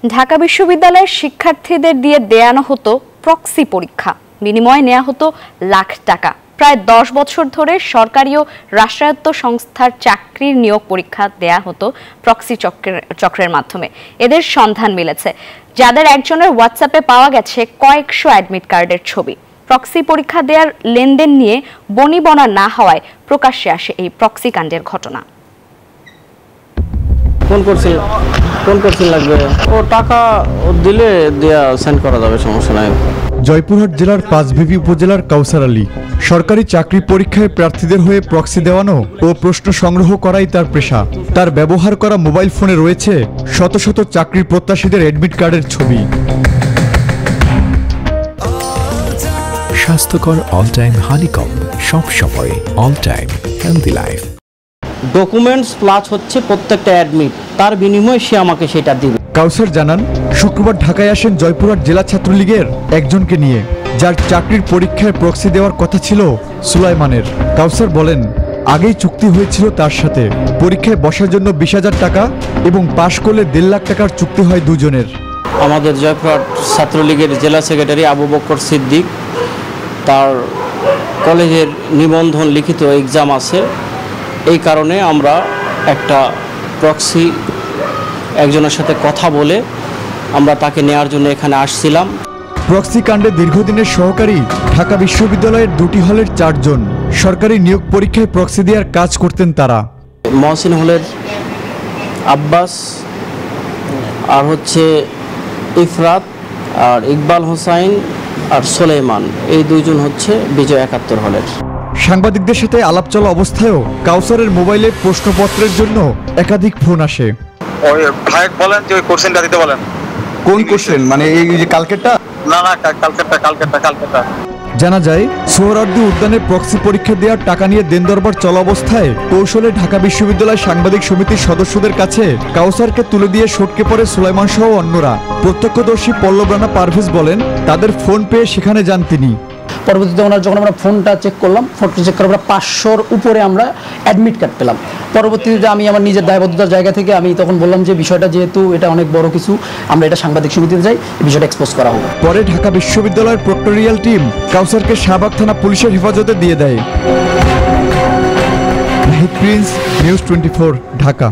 ঢাকা বিশ্ববিদ্যালয়ের শিক্ষার্থীদের দিয়ে দেয়ানো হতো প্রক্সি পরীক্ষা, বিনিময়ে নেওয়া হতো লাখ টাকা। প্রায় 10 বছর ধরে সরকারি ও রাষ্ট্রায়ত্ত সংস্থার চাকরির নিয়োগ পরীক্ষা দেয়া হতো প্রক্সি চক্রের মাধ্যমে। এদের সন্ধান মিলেছে, যাদের একজনের হোয়াটসঅ্যাপে পাওয়া গেছে কয়েকশো অ্যাডমিট কার্ডের ছবি। প্রক্সি পরীক্ষা দেওয়ার লেনদেন নিয়ে বনিবনা না হওয়ায় প্রকাশ্যে আসে এই প্রক্সি কাণ্ডের ঘটনা। কোন কোর্সে লাগবে, ও টাকা দিলে দেয়া সেন্ড করা যাবে, সমস্যা নাই। জয়পুরহাট জেলার পাঁচবিবি উপজেলার কাউসার আলী সরকারি চাকরি পরীক্ষায় প্রার্থীদের হয়ে প্রক্সি দেওয়ানো ও প্রশ্ন সংগ্রহ করাই তার পেশা। তার ব্যবহার করা মোবাইল ফোনে রয়েছে শত শত চাকরির প্রত্যাশীদের অ্যাডমিট কার্ডের ছবি। স্বাস্থ্যকর অল টাইম হানিকম, সব সময় all time healthy life. Documents plus হচ্ছে প্রত্যেকটা অ্যাডমিট, তার বিনিময়ে সে আমাকে সেটা দিবে। কাউসার জানান, শুক্রবার ঢাকায় আসেন জয়পুরহাট জেলা ছাত্রলীগের একজনকে নিয়ে, যার চাকরির পরীক্ষায় প্রক্সি দেওয়ার কথা ছিল সুলাইমানের। কাউসার বলেন, আগেই চুক্তি হয়েছিল তার সাথে। পরীক্ষায় বসার জন্য 20,000 টাকা এবং পাশ করলে 1.5 লাখ টাকার চুক্তি হয় দুজনের। আমাদের জয়পুরহাট ছাত্রলীগের জেলা সেক্রেটারি আবু বকর সিদ্দিক, তার কলেজের নিবন্ধন লিখিত এক্সাম আছে, এই কারণে আমরা একটা প্রক্সি একজনের সাথে কথা বলে আমরা তাকে নেওয়ার জন্য এখানে আসছিলাম। প্রক্সি কাণ্ডে দীর্ঘদিনের সহকারী ঢাকা বিশ্ববিদ্যালয়ের 2টি হলের 4 জন সরকারি নিয়োগ পরীক্ষায় প্রক্সি দেওয়ার কাজ করতেন তারা। মহসিন হলের আব্বাস আর হচ্ছে ইফরাত আর ইকবাল হোসাইন আর সোলেমান, এই দুইজন হচ্ছে বিজয় 71 হলের। সাংবাদিকদের সাথে আলাপ চলা অবস্থায়ও কাউসারের মোবাইলে প্রশ্নপত্রের জন্য একাধিক ফোন আসে। ওই ভাই বলেন যে ওই কোশ্চেনটা দিতে বলেন। কোন কোশ্চেন? মানে এই যে কালকেরটা? না কালকেরটা। জানা যায়, সোহরাওয়ার্দী উদ্যানে প্রক্সি পরীক্ষা দেওয়ার টাকা নিয়ে দেনদরবার চলা অবস্থায় কৌশলে ঢাকা বিশ্ববিদ্যালয় সাংবাদিক সমিতির সদস্যদের কাছে কাউসারকে তুলে দিয়ে সটকে পড়ে সুলাইমান সহ অন্যরা। প্রত্যক্ষদর্শী পল্লব রানা পারভেজ বলেন, তাদের ফোন পেয়ে সেখানে যান তিনি। পরবর্তীতে যখন আমরা ফোনটা চেক করলাম, ফোনটা চেক করার পর 500-র উপরে আমরা অ্যাডমিট কার্ড পেলাম। পরবর্তীতে আমি আমার নিজের দায়বদ্ধতার জায়গা থেকে আমি তখন বললাম যে বিষয়টা যেহেতু এটা অনেক বড় কিছু, আমরা এটা সাংবাদিক সমিতিতে যাই, এই বিষয়টা এক্সপোজ করা হবে। পরে ঢাকা বিশ্ববিদ্যালয়ের প্রক্টোরিয়াল টিম কাউসারকে শাহবাগ থানা পুলিশের হেফাজতে দিয়ে দেয়। Nahid Prince, news 24, Dhaka.